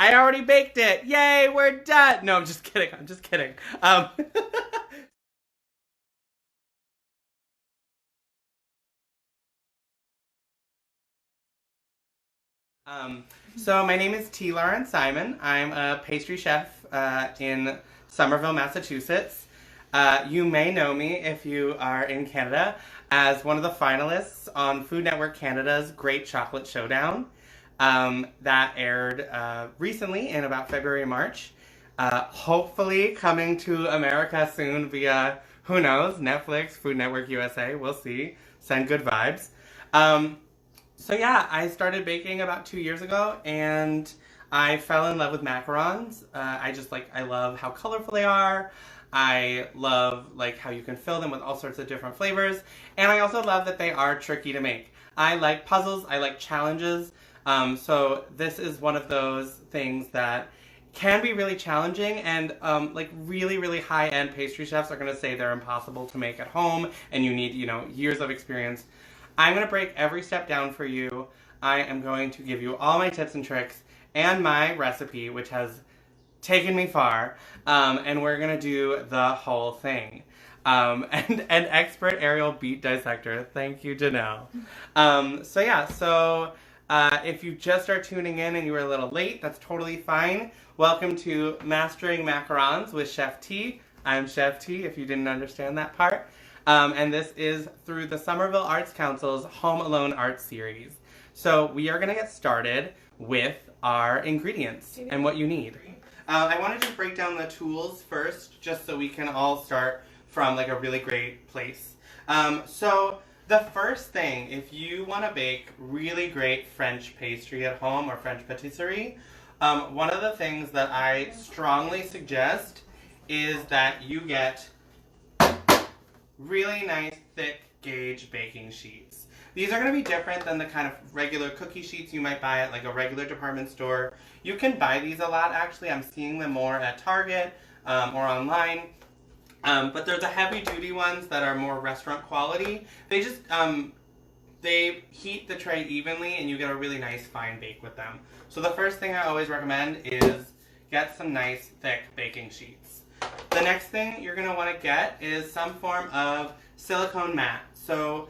I already baked it. Yay, we're done. No, I'm just kidding. I'm just kidding. So my name is T. Lawrence Simon. I'm a pastry chef in Somerville, Massachusetts. You may know me if you are in Canada as one of the finalists on Food Network Canada's Great Chocolate Showdown that aired recently in about February, March. Hopefully coming to America soon via, who knows, Netflix, Food Network USA. We'll see. Send good vibes. So yeah, I started baking about 2 years ago, and I fell in love with macarons. I love how colorful they are. I love how you can fill them with all sorts of different flavors, and I also love that they are tricky to make. I like puzzles. I like challenges. So this is one of those things that can be really challenging, and really, really high-end pastry chefs are going to say they're impossible to make at home, and you need, years of experience. I'm going to break every step down for you. I am going to give you all my tips and tricks and my recipe, which has taken me far, and we're going to do the whole thing. And an expert aerial beet dissector. Thank you, Janelle. If you just are tuning in and you were a little late, that's totally fine. Welcome to Mastering Macarons with Chef T. I'm Chef T, if you didn't understand that part. And this is through the Somerville Arts Council's Home Alone Art Series. So we are going to get started with our ingredients and what you need. I want to just break down the tools first, just so we can all start from a really great place. So the first thing, if you want to bake really great French pastry at home or French patisserie, one of the things that I strongly suggest is that you get really nice, thick gauge baking sheets. These are going to be different than the kind of regular cookie sheets you might buy at a regular department store. You can buy these a lot, actually. I'm seeing them more at Target or online. But there's the heavy-duty ones that are more restaurant quality. They just, they heat the tray evenly, and you get a really nice fine bake with them. So the first thing I always recommend is get some nice, thick baking sheets. The next thing you're going to want to get is some form of silicone mat. So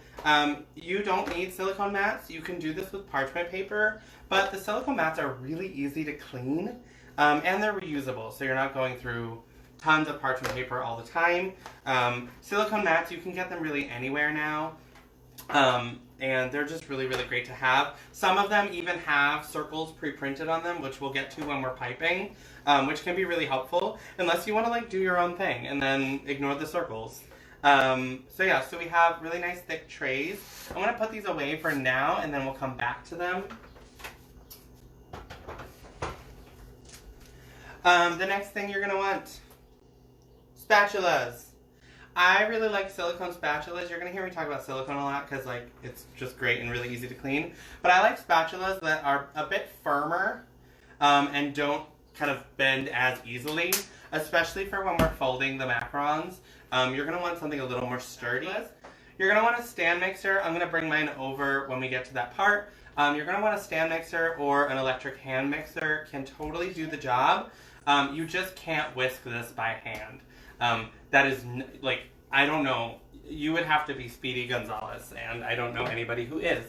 you don't need silicone mats. You can do this with parchment paper, but the silicone mats are really easy to clean, and they're reusable, so you're not going through tons of parchment paper all the time. Silicone mats, you can get them really anywhere now, and they're just really, really great to have. Some of them even have circles pre-printed on them, which we'll get to when we're piping, which can be really helpful, unless you want to do your own thing and then ignore the circles. So we have really nice thick trays. I'm going to put these away for now, and then we'll come back to them. The next thing you're going to want, spatulas. I really like silicone spatulas. You're going to hear me talk about silicone a lot because it's just great and really easy to clean. But I like spatulas that are a bit firmer and don't kind of bend as easily, especially for when we're folding the macarons. You're going to want something a little more sturdy. You're going to want a stand mixer. I'm going to bring mine over when we get to that part. You're going to want a stand mixer or an electric hand mixer. Can totally do the job. You just can't whisk this by hand. That is, I don't know. You would have to be Speedy Gonzalez, and I don't know anybody who is.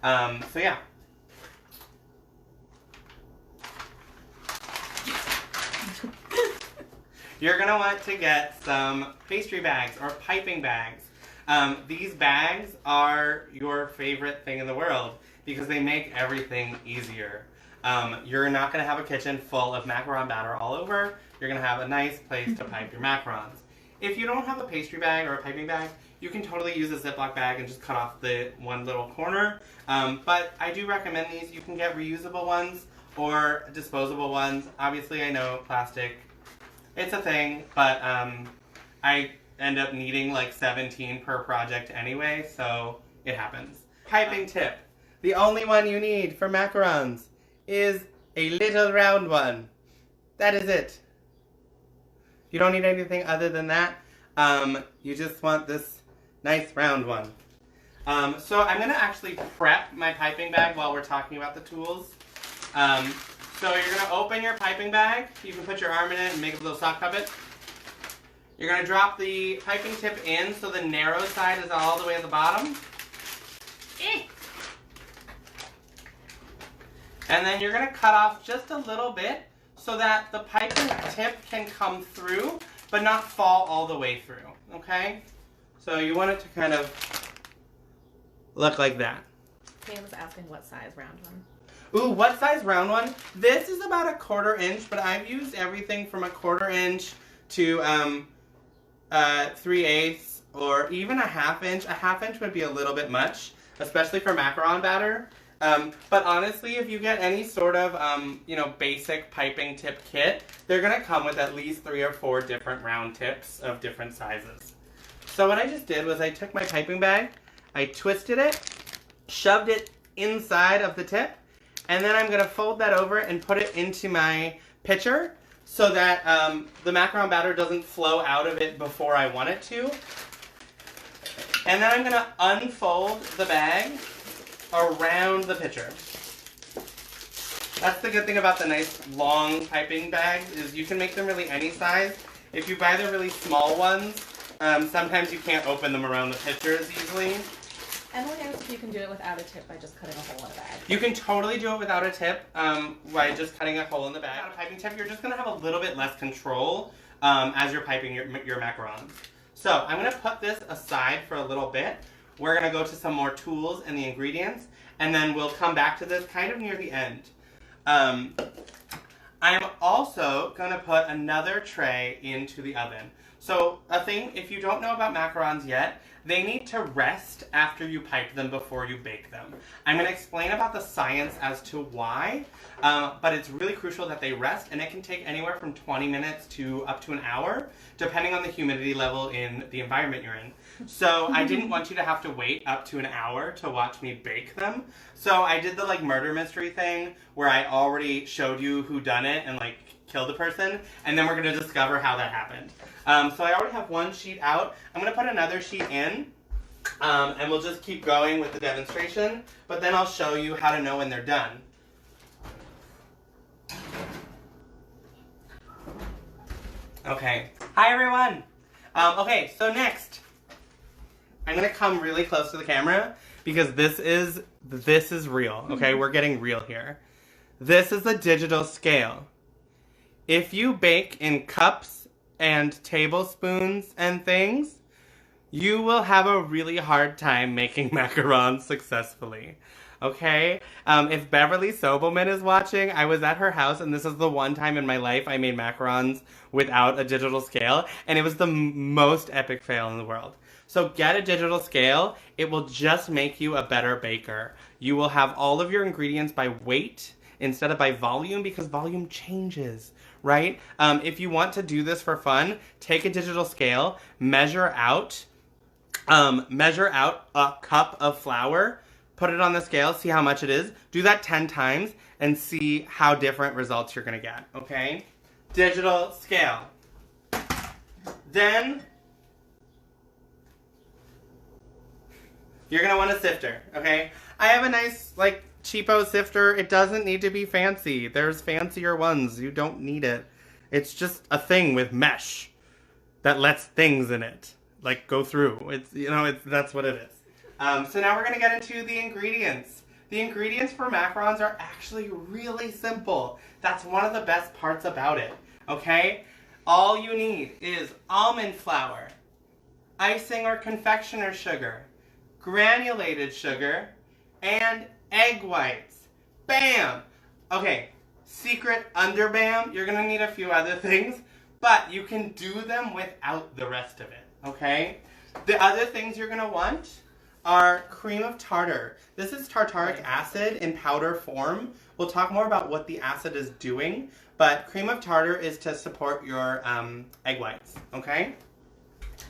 Yeah. You're going to want to get some pastry bags or piping bags. These bags are your favorite thing in the world because they make everything easier. You're not going to have a kitchen full of macaron batter all over. You're going to have a nice place to pipe your macarons. If you don't have a pastry bag or a piping bag, you can totally use a Ziploc bag and just cut off the one little corner. But I do recommend these. You can get reusable ones or disposable ones. Obviously, I know plastic, it's a thing, but I end up needing 17 per project anyway, so it happens. Piping tip. The only one you need for macarons is a little round one. That is it. You don't need anything other than that. You just want this nice round one. So I'm going to actually prep my piping bag while we're talking about the tools. So you're going to open your piping bag. You can put your arm in it and make a little sock puppet. You're going to drop the piping tip in so the narrow side is all the way at the bottom. And then you're going to cut off just a little bit so that the piping tip can come through but not fall all the way through, okay? So you want it to kind of look like that. Dan was asking what size round one. Ooh, what size round one? This is about 1/4 inch, but I've used everything from 1/4 inch to 3/8 or even 1/2 inch. 1/2 inch would be a little bit much, especially for macaron batter. But honestly, if you get any sort of, basic piping tip kit, they're going to come with at least 3 or 4 different round tips of different sizes. So what I just did was I took my piping bag, I twisted it, shoved it inside of the tip, and then I'm going to fold that over and put it into my pitcher so that the macaron batter doesn't flow out of it before I want it to. And then I'm going to unfold the bag around the pitcher. That's the good thing about the nice long piping bags is you can make them really any size. If you buy the really small ones, sometimes you can't open them around the pitcher as easily. Emily asked if you can do it without a tip by just cutting a hole in the bag. You can totally do it without a tip by just cutting a hole in the bag. Without a piping tip, you're just going to have a little bit less control as you're piping your macarons. So I'm going to put this aside for a little bit. We're going to go to some more tools and the ingredients, and then we'll come back to this kind of near the end. I'm also going to put another tray into the oven. So a thing, if you don't know about macarons yet, they need to rest after you pipe them before you bake them. I'm going to explain about the science as to why, but it's really crucial that they rest, and it can take anywhere from 20 minutes to up to an hour, depending on the humidity level in the environment you're in. So I didn't want you to have to wait up to an hour to watch me bake them. So I did the murder mystery thing where I already showed you who done it and killed the person, and then we're going to discover how that happened. So I already have one sheet out. I'm going to put another sheet in, and we'll just keep going with the demonstration, but then I'll show you how to know when they're done. Okay. Hi, everyone. Okay, so next, I'm going to come really close to the camera because this is real, okay? We're getting real here. This is a digital scale. If you bake in cups and tablespoons and things, you will have a really hard time making macarons successfully. Okay? If Beverly Sobelman is watching, I was at her house, and this is the one time in my life I made macarons without a digital scale, and it was the most epic fail in the world. So get a digital scale. It will just make you a better baker. You will have all of your ingredients by weight instead of by volume, because volume changes, right? If you want to do this for fun, take a digital scale, measure out a cup of flour, put it on the scale, see how much it is. Do that 10 times and see how different results you're gonna get, okay? Digital scale. Then, you're gonna want a sifter, okay? I have a nice, cheapo sifter. It doesn't need to be fancy. There's fancier ones. You don't need it. It's just a thing with mesh that lets things in it, go through. That's what it is. So now we're going to get into the ingredients. The ingredients for macarons are actually really simple. That's one of the best parts about it, okay? All you need is almond flour, icing or confectioner sugar, granulated sugar, and egg whites. Bam! Okay, secret under bam, you're going to need a few other things, but you can do them without the rest of it, okay? The other things you're going to want are cream of tartar. This is tartaric acid in powder form. We'll talk more about what the acid is doing, but cream of tartar is to support your egg whites, okay?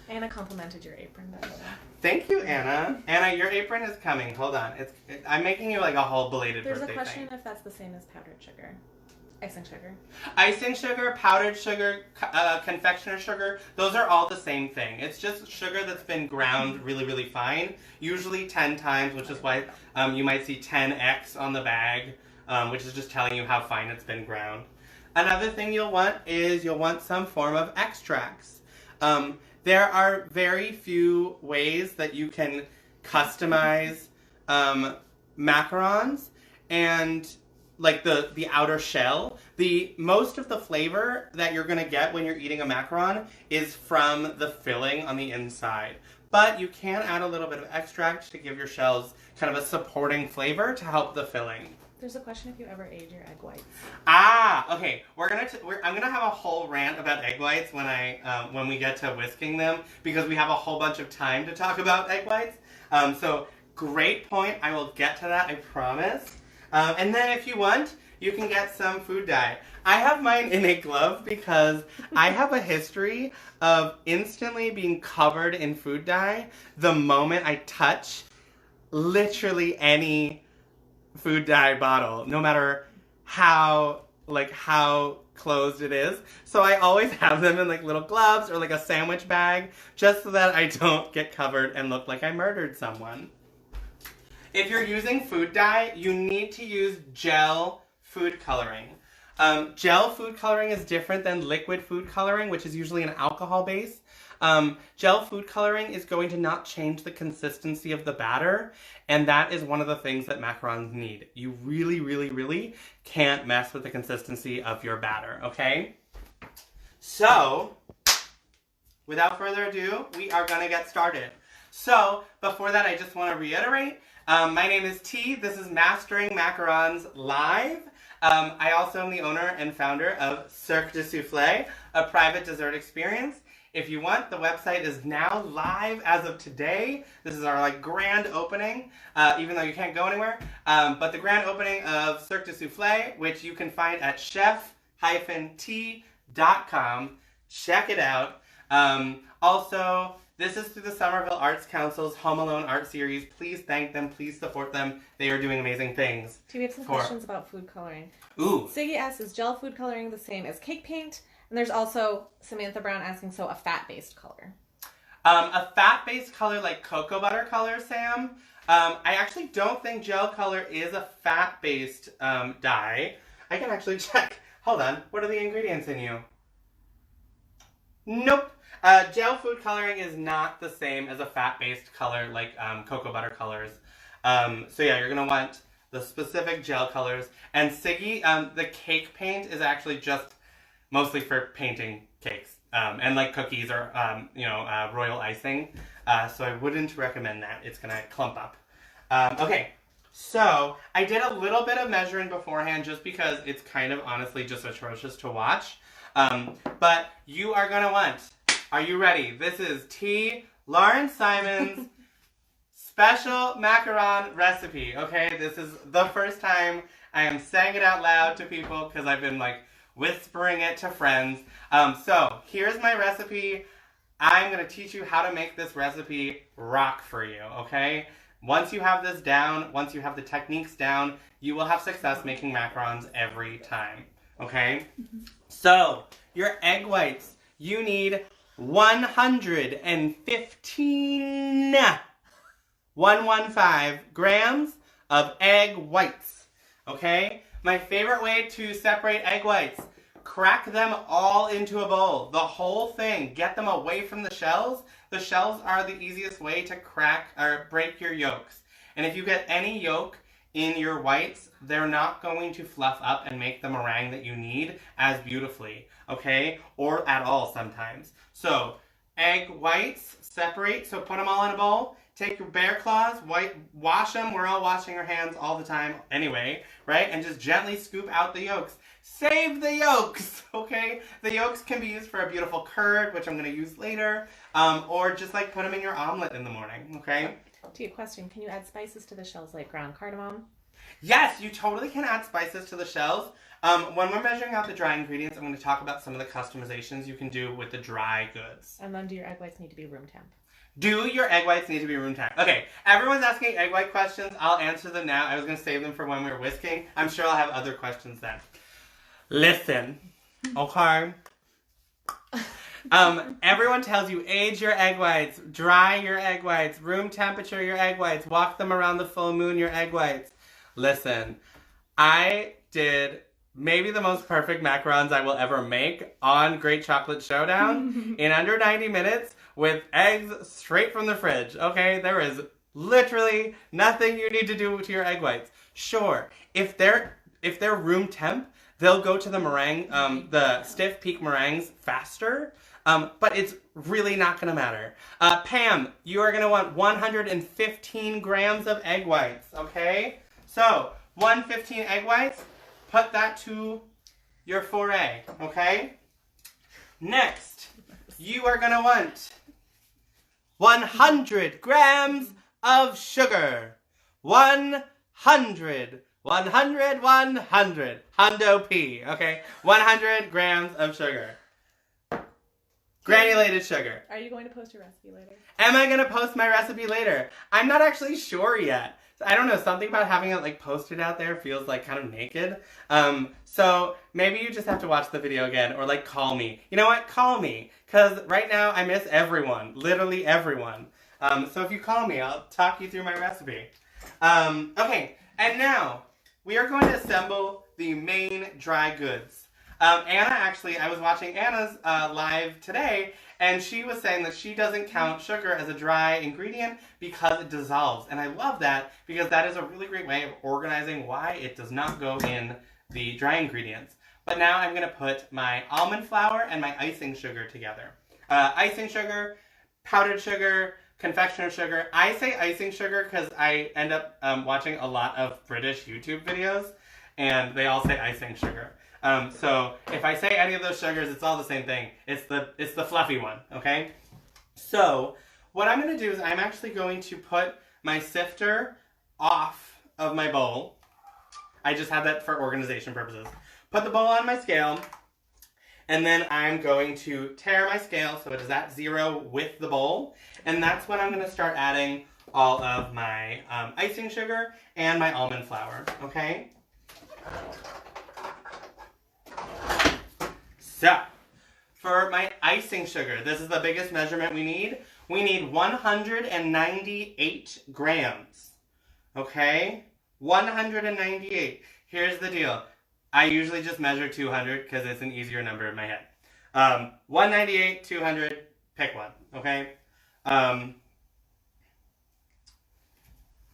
Anna complimented your apron, by the way. Thank you, Anna. Anna, your apron is coming. Hold on. I'm making you a whole belated birthday thing. There's a question if that's the same as powdered sugar. Icing sugar. Icing sugar, powdered sugar, confectioner sugar, those are all the same thing. It's just sugar that's been ground really, really fine, usually 10 times, which is why you might see 10X on the bag. which is just telling you how fine it's been ground. Another thing you'll want is you'll want some form of extracts. There are very few ways that you can customize macarons, and like the outer shell. Most of the flavor that you're going to get when you're eating a macaron is from the filling on the inside. But you can add a little bit of extract to give your shells kind of a supporting flavor to help the filling. There's a question if you ever ate your egg whites. Okay. I'm gonna have a whole rant about egg whites when we get to whisking them, because we have a whole bunch of time to talk about egg whites. So great point. I will get to that, I promise. And then if you want, you can get some food dye. I have mine in a glove because I have a history of instantly being covered in food dye the moment I touch literally any food dye bottle, no matter how closed it is. So I always have them in like little gloves or like a sandwich bag, just so that I don't get covered and look like I murdered someone. If you're using food dye, you need to use gel food coloring. Gel food coloring is different than liquid food coloring, which is usually an alcohol base. Gel food coloring is going to not change the consistency of the batter, and that is one of the things that macarons need. You really, really, really can't mess with the consistency of your batter, okay? So, without further ado, we are going to get started. So, before that, I just want to reiterate, my name is T. This is Mastering Macarons Live. I also am the owner and founder of Cirque du Soufflé, a private dessert experience. If you want, the website is now live as of today. This is our grand opening, even though you can't go anywhere. But the grand opening of Cirque du Soufflé, which you can find at chef-t.com. Check it out. Also, this is through the Somerville Arts Council's Home Alone art series. Please thank them. Please support them. They are doing amazing things. Do we have some questions about food coloring? Ooh. Siggy asks, is gel food coloring the same as cake paint? And there's also Samantha Brown asking, so a fat-based color. A fat-based color like cocoa butter color, Sam. I actually don't think gel color is a fat-based dye. I can actually check. Hold on. What are the ingredients in you? Nope. Gel food coloring is not the same as a fat-based color like cocoa butter colors. So yeah, you're going to want the specific gel colors. And Siggy, the cake paint is actually just mostly for painting cakes, and like cookies or, royal icing. So I wouldn't recommend that. It's going to clump up. Okay, so I did a little bit of measuring beforehand just because it's kind of honestly just atrocious to watch. But you are going to want, are you ready? This is T. Lauren Simon's special macaron recipe, okay? This is the first time I am saying it out loud to people because I've been whispering it to friends. So here's my recipe. I'm going to teach you how to make this recipe rock for you, okay? Once you have this down, once you have the techniques down, you will have success making macarons every time, okay? So, your egg whites, you need 115 grams of egg whites, okay? My favorite way to separate egg whites, crack them all into a bowl. The whole thing. Get them away from the shells. The shells are the easiest way to crack or break your yolks. And if you get any yolk in your whites, they're not going to fluff up and make the meringue that you need as beautifully, okay? Or at all sometimes. So, egg whites, separate. So put them all in a bowl. Take your bear claws, wash them. We're all washing our hands all the time anyway, right? And just gently scoop out the yolks. Save the yolks, okay? The yolks can be used for a beautiful curd, which I'm going to use later, or just put them in your omelet in the morning, okay? To your question, can you add spices to the shells like ground cardamom? Yes, you totally can add spices to the shells. When we're measuring out the dry ingredients, I'm going to talk about some of the customizations you can do with the dry goods. And then do your egg whites need to be room temp? Do your egg whites need to be room temp? Okay, everyone's asking egg white questions. I'll answer them now. I was going to save them for when we were whisking. I'm sure I'll have other questions then. Listen, okay? Everyone tells you age your egg whites, dry your egg whites, room temperature your egg whites, walk them around the full moon your egg whites. Listen, I did maybe the most perfect macarons I will ever make on Great Chocolate Showdown in under 90 minutes with eggs straight from the fridge. Okay, there is literally nothing you need to do to your egg whites. Sure, if they're room temp, they'll go to the meringue, the stiff peak meringues faster. But it's really not going to matter. Pam, you are going to want 115 grams of egg whites, okay? So, 115 egg whites, put that to your foray, okay? Next, you are going to want 100 grams of sugar. 100. Hundo P, okay? 100 grams of sugar. Granulated sugar. Are you going to post your recipe later? Am I going to post my recipe later? I'm not actually sure yet. I don't know, something about having it like posted out there feels like kind of naked. So maybe you just have to watch the video again or like call me. You know what? Call me. Because right now I miss everyone. Literally everyone. So if you call me, I'll talk you through my recipe. Okay, and now we are going to assemble the main dry goods. Anna, actually, I was watching Anna's live today, and she was saying that she doesn't count sugar as a dry ingredient because it dissolves. And I love that because that is a really great way of organizing why it does not go in the dry ingredients. But now I'm going to put my almond flour and my icing sugar together. Icing sugar, powdered sugar, confectioner sugar. I say icing sugar because I end up watching a lot of British YouTube videos, and they all say icing sugar. So if I say any of those sugars, it's all the same thing. It's the fluffy one, okay? So what I'm going to do is I'm actually going to put my sifter off of my bowl. I just have that for organization purposes. Put the bowl on my scale, and then I'm going to tare my scale so it is at 0 with the bowl. And that's when I'm going to start adding all of my icing sugar and my almond flour, okay? So, for my icing sugar, this is the biggest measurement we need. We need 198 grams. Okay? 198. Here's the deal. I usually just measure 200 because it's an easier number in my head. 198, 200, pick one. Okay?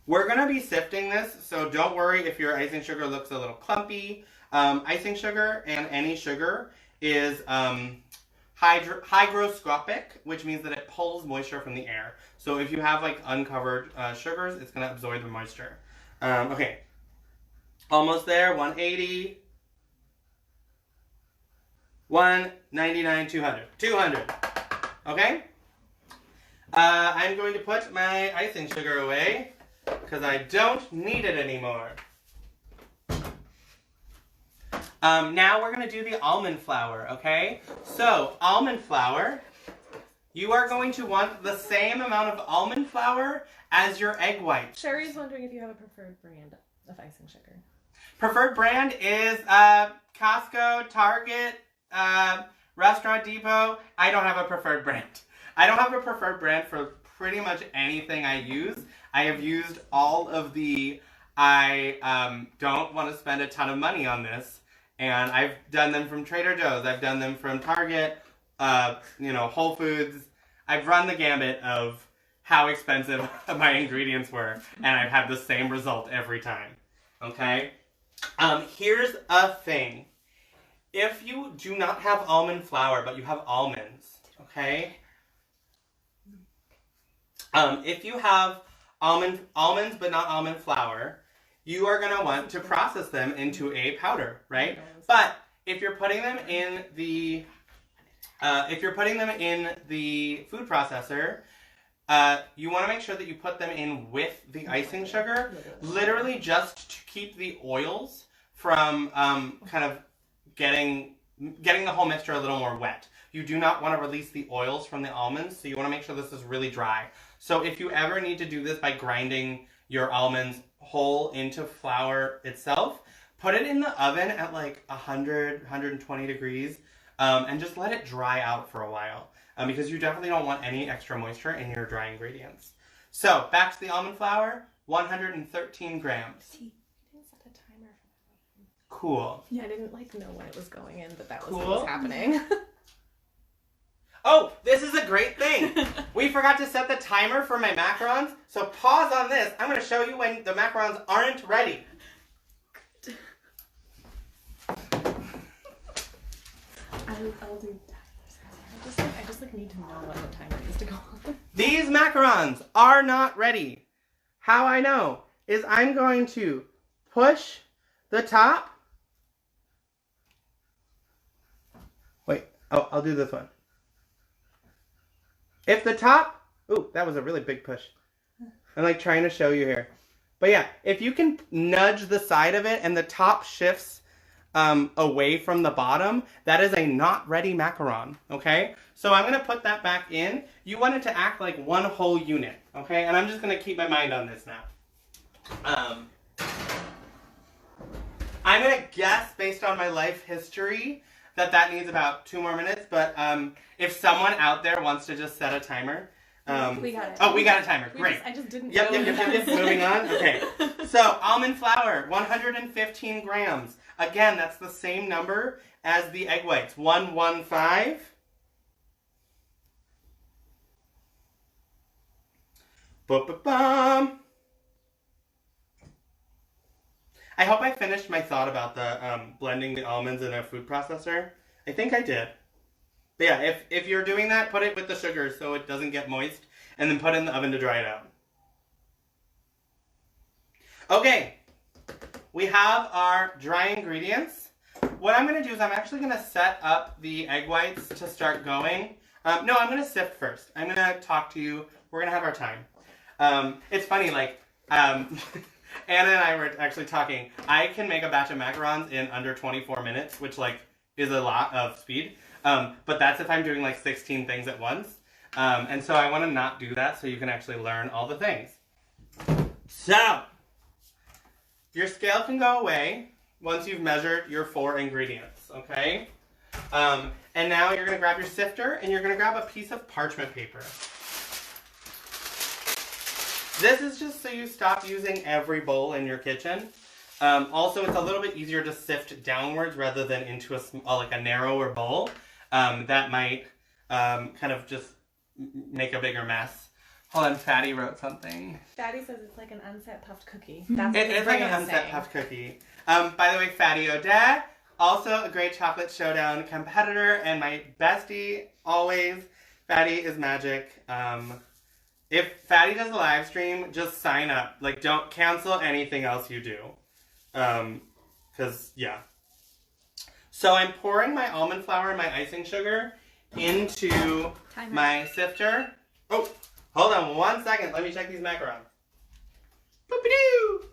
We're going to be sifting this, so don't worry if your icing sugar looks a little clumpy. Icing sugar and any sugar is hygroscopic, which means that it pulls moisture from the air. So if you have like uncovered sugars, it's going to absorb the moisture. Okay, almost there. 180, 199, 200. 200. Okay? I'm going to put my icing sugar away because I don't need it anymore. Now we're going to do the almond flour, okay? So, almond flour, you are going to want the same amount of almond flour as your egg white. Sherry's wondering if you have a preferred brand of icing sugar. Preferred brand is Costco, Target, Restaurant Depot. I don't have a preferred brand. I don't have a preferred brand for pretty much anything I use. I have used all of the, I don't want to spend a ton of money on this. And I've done them from Trader Joe's. I've done them from Target, Whole Foods. I've run the gamut of how expensive my ingredients were, and I've had the same result every time. Okay? Here's a thing. If you do not have almond flour, but you have almonds, okay? If you have almonds but not almond flour, you are going to want to process them into a powder, right? But if you're putting them in the food processor, you want to make sure that you put them in with the icing sugar, literally just to keep the oils from kind of getting the whole mixture a little more wet. You do not want to release the oils from the almonds, so you want to make sure this is really dry. So if you ever need to do this by grinding your almonds whole into flour itself, put it in the oven at like 100, 120 degrees, and just let it dry out for a while, because you definitely don't want any extra moisture in your dry ingredients. So back to the almond flour, 113 grams. You didn't set a timer Cool. Yeah, I didn't like know when it was going in, but that was Cool. what was happening. Oh, this is a great thing. We forgot to set the timer for my macarons, so pause on this. I'm going to show you when the macarons aren't ready. I'll do timers. I just need to know when the timer needs to go on. These macarons are not ready. How I know is I'm going to push the top. Wait, oh, I'll do this one. If the top, ooh, that was a really big push. I'm like trying to show you here. But yeah, if you can nudge the side of it and the top shifts away from the bottom, that is a not ready macaron, okay? So I'm going to put that back in. You want it to act like one whole unit, okay? And I'm just going to keep my mind on this now. I'm going to guess, based on my life history, that needs about 2 more minutes, but if someone out there wants to just set a timer. We got it. Oh, we got a timer. Great. I just didn't Yep. Moving on. Okay. So, almond flour, 115 grams. Again, that's the same number as the egg whites. 115. Ba-ba-bum. I hope I finished my thought about the blending the almonds in a food processor. I think I did. But yeah, if you're doing that, put it with the sugar so it doesn't get moist, and then put it in the oven to dry it out. Okay, we have our dry ingredients. What I'm going to do is I'm actually going to set up the egg whites to start going. No, I'm going to sift first. I'm going to talk to you. We're going to have our time. It's funny, like, Anna and I were actually talking. I can make a batch of macarons in under 24 minutes, which, like, is a lot of speed. But that's if I'm doing, like, 16 things at once. And so I want to not do that so you can actually learn all the things. So, your scale can go away once you've measured your 4 ingredients, okay? And now you're going to grab your sifter and you're going to grab a piece of parchment paper. This is just so you stop using every bowl in your kitchen. Also, it's a little bit easier to sift downwards rather than into a narrower bowl. That might kind of just make a bigger mess. Hold on, Fatty wrote something. Fatty says it's like an unset puffed cookie. It's like an unset puffed cookie. By the way, Fatty O'Dea, also a great Chocolate Showdown competitor and my bestie always. Fatty is magic. If Fatty does a live stream, just sign up. Like, don't cancel anything else you do. Yeah. So I'm pouring my almond flour and my icing sugar into my sifter. Oh, hold on 1 second. Let me check these macarons. Boop-a-doo!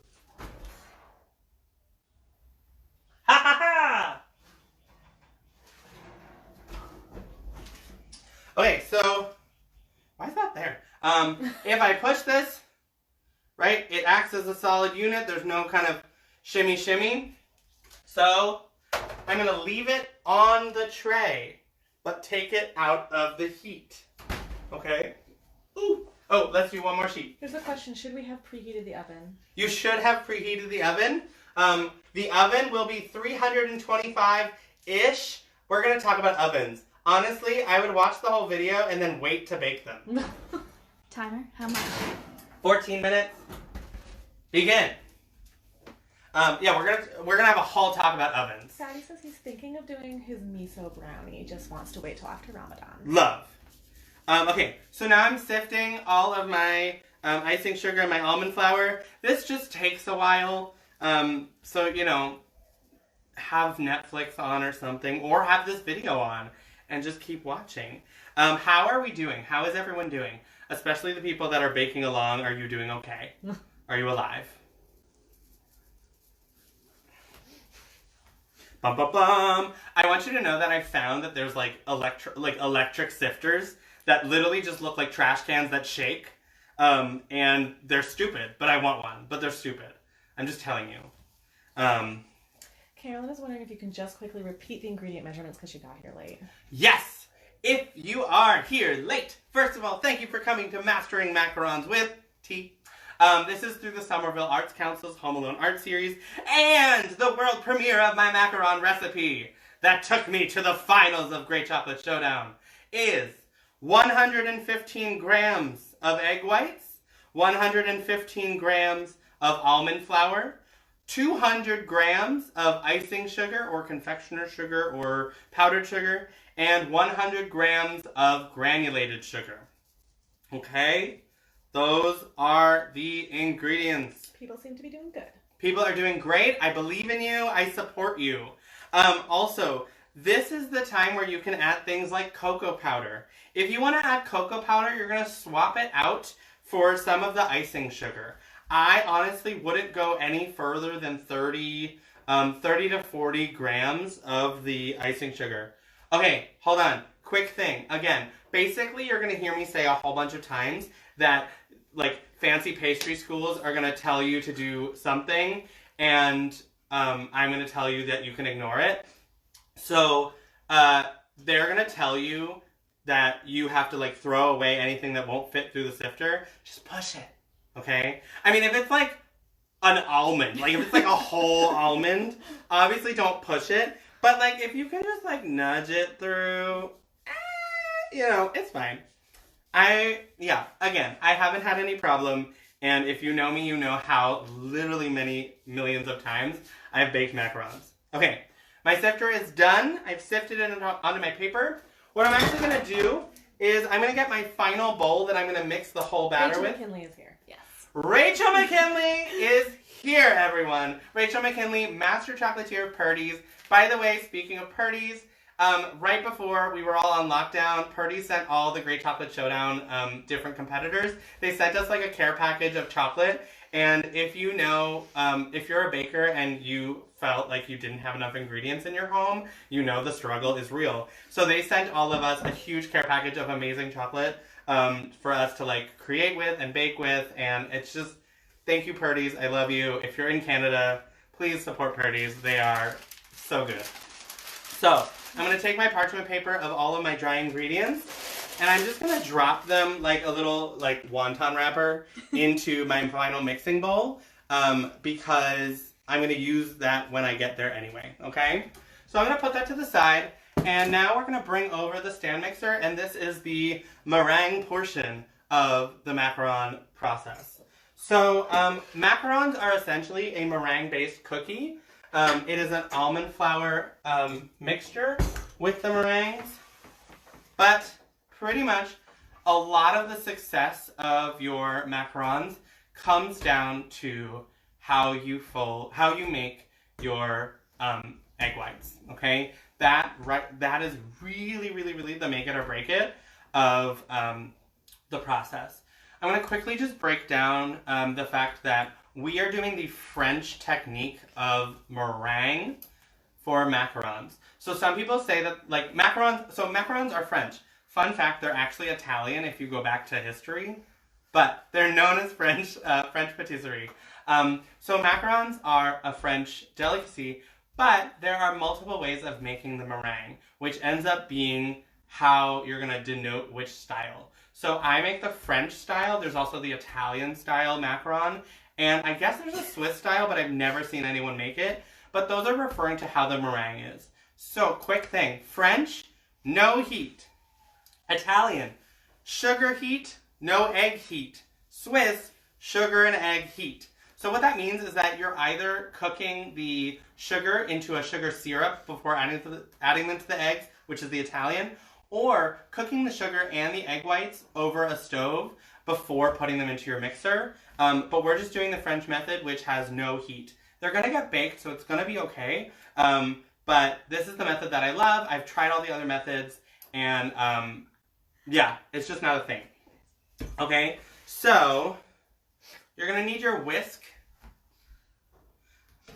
Ha ha ha! Okay, so why is that there? If I push this, right, it acts as a solid unit. There's no kind of shimmy. So I'm going to leave it on the tray, but take it out of the heat. Okay? Ooh. Oh, let's do one more sheet. Here's a question. Should we have preheated the oven? You should have preheated the oven. The oven will be 325-ish. We're going to talk about ovens. Honestly, I would watch the whole video and then wait to bake them. Timer? How much? 14 minutes. Begin. Yeah, we're gonna have a whole talk about ovens. Sadie says he's thinking of doing his miso brownie. Just wants to wait till after Ramadan. Love. Okay, so now I'm sifting all of my icing sugar and my almond flour. This just takes a while. So, you know, have Netflix on or something, or have this video on and just keep watching. How are we doing? How is everyone doing? Especially the people that are baking along. Are you doing okay? Are you alive? Bum, bum, bum. I want you to know that I found that there's like electric sifters that literally just look like trash cans that shake. And they're stupid, but I want one. But they're stupid. I'm just telling you. Carolyn is wondering if you can just quickly repeat the ingredient measurements because you got here late. Yes! If you are here late, first of all, thank you for coming to Mastering Macarons with T. This is through the Somerville Arts Council's Home Alone art series and the world premiere of my Macaron Recipe that took me to the finals of Great Chocolate Showdown is 115 grams of egg whites, 115 grams of almond flour, 200 grams of icing sugar or confectioner sugar or powdered sugar, and 100 grams of granulated sugar. Okay? Those are the ingredients. People seem to be doing good. People are doing great. I believe in you. I support you. Also, this is the time where you can add things like cocoa powder. If you want to add cocoa powder, you're going to swap it out for some of the icing sugar. I honestly wouldn't go any further than 30 to 40 grams of the icing sugar. Okay, hold on. Quick thing. Again, basically you're going to hear me say a whole bunch of times that like fancy pastry schools are going to tell you to do something and I'm going to tell you that you can ignore it. So they're going to tell you that you have to like throw away anything that won't fit through the sifter. Just push it, okay? I mean, if it's like an almond, like if it's like a whole almond, obviously don't push it. But like if you can just like nudge it through, you know, it's fine. Again, I haven't had any problem. And if you know me, you know how literally many millions of times I've baked macarons. Okay, my sifter is done. I've sifted it onto my paper. What I'm actually going to do is I'm going to get my final bowl that I'm going to mix the whole batter with. Rachel McKinley is here. Yes. Rachel McKinley is here, everyone. Rachel McKinley, Master Chocolatier of Purdy's. By the way, speaking of Purdy's, right before we were all on lockdown, Purdy sent all the Great Chocolate Showdown different competitors. They sent us like a care package of chocolate. And if you know, if you're a baker and you felt like you didn't have enough ingredients in your home, you know the struggle is real. So they sent all of us a huge care package of amazing chocolate for us to like create with and bake with. And it's just, thank you, Purdy's. I love you. If you're in Canada, please support Purdy's. They are so good. So I'm going to take my parchment paper of all of my dry ingredients, and I'm just going to drop them like a little like wonton wrapper into my final mixing bowl because I'm going to use that when I get there anyway, okay? So I'm going to put that to the side, and now we're going to bring over the stand mixer, and this is the meringue portion of the macaron process. So macarons are essentially a meringue-based cookie. It is an almond flour mixture with the meringues, but pretty much a lot of the success of your macarons comes down to how you make your egg whites. Okay, that is really the make it or break it of the process. I'm going to quickly just break down the fact that we are doing the French technique of meringue for macarons. So some people say that like macarons are French. Fun fact, they're actually Italian if you go back to history, but they're known as French patisserie. So macarons are a French delicacy, but there are multiple ways of making the meringue, which ends up being how you're going to denote which style. So I make the French style. There's also the Italian style macaron. And I guess there's a Swiss style, but I've never seen anyone make it. But those are referring to how the meringue is. So, quick thing. French, no heat. Italian, sugar heat, no egg heat. Swiss, sugar and egg heat. So what that means is that you're either cooking the sugar into a sugar syrup before adding them to the eggs, which is the Italian, or cooking the sugar and the egg whites over a stove before putting them into your mixer. But we're just doing the French method, which has no heat. They're going to get baked, so it's going to be okay. But this is the method that I love. I've tried all the other methods, and yeah, it's just not a thing. Okay, so you're going to need your whisk,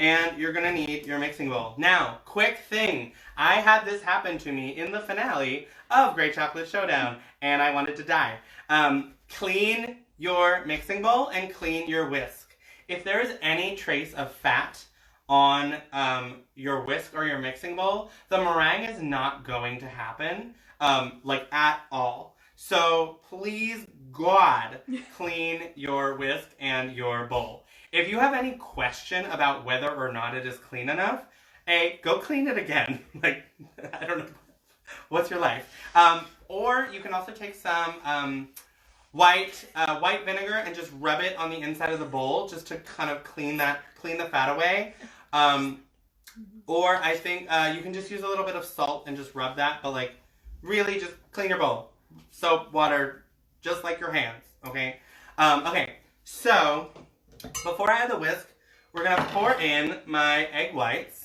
and you're going to need your mixing bowl. Now, quick thing. I had this happen to me in the finale of Great Chocolate Showdown, and I wanted to die. Clean your mixing bowl and clean your whisk. If there is any trace of fat on your whisk or your mixing bowl, the meringue is not going to happen, like at all. So please, God, clean your whisk and your bowl. If you have any question about whether or not it is clean enough, go clean it again. Like, I don't know. What's your life? Or you can also take some white vinegar and just rub it on the inside of the bowl just to kind of clean the fat away. Or I think you can just use a little bit of salt and just rub that, but like really just clean your bowl. Soap, water, just like your hands, okay? Okay, so before I add the whisk, we're gonna pour in my egg whites.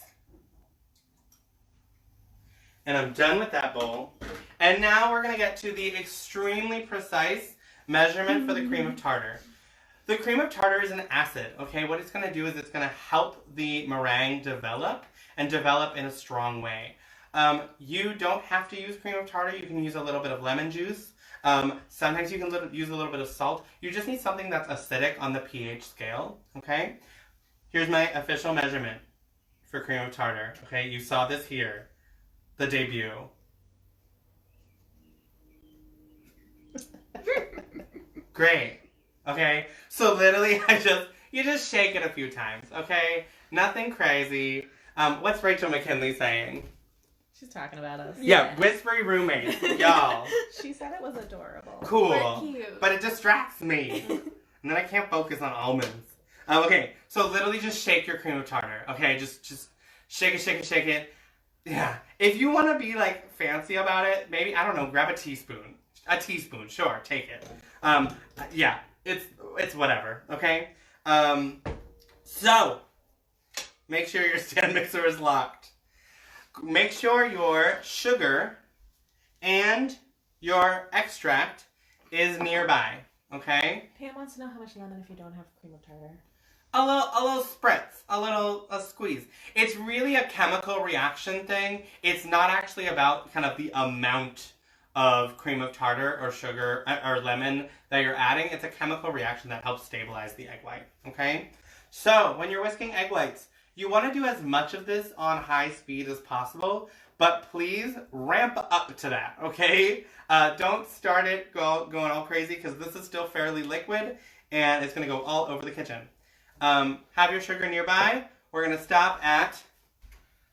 And I'm done with that bowl. And now we're gonna get to the extremely precise measurement for the cream of tartar. The cream of tartar is an acid, okay? What it's gonna do is it's gonna help the meringue develop and develop in a strong way. You don't have to use cream of tartar. You can use a little bit of lemon juice. Sometimes you can use a little bit of salt. You just need something that's acidic on the pH scale, okay? Here's my official measurement for cream of tartar, okay? You saw this here, the debut. Great, okay? So literally, you just shake it a few times, okay? Nothing crazy. What's Rachel McKinley saying? She's talking about us. Yeah, whispery roommates, y'all. She said it was adorable. Cool. We're cute. But it distracts me. And then I can't focus on almonds. Okay, so literally just shake your cream of tartar. Okay, just shake it, shake it, shake it. Yeah. If you want to be like fancy about it, maybe, I don't know, grab a teaspoon. A teaspoon, sure, take it. Yeah, it's whatever, okay? So, make sure your stand mixer is locked. Make sure your sugar and your extract is nearby, okay? Pam wants to know how much lemon if you don't have cream of tartar. A little spritz, a squeeze. It's really a chemical reaction thing. It's not actually about kind of the amount of cream of tartar or sugar or lemon that you're adding. It's a chemical reaction that helps stabilize the egg white, okay? So, when you're whisking egg whites, you want to do as much of this on high speed as possible, but please ramp up to that, okay? Don't start it going all crazy because this is still fairly liquid and it's going to go all over the kitchen. Have your sugar nearby. We're going to stop at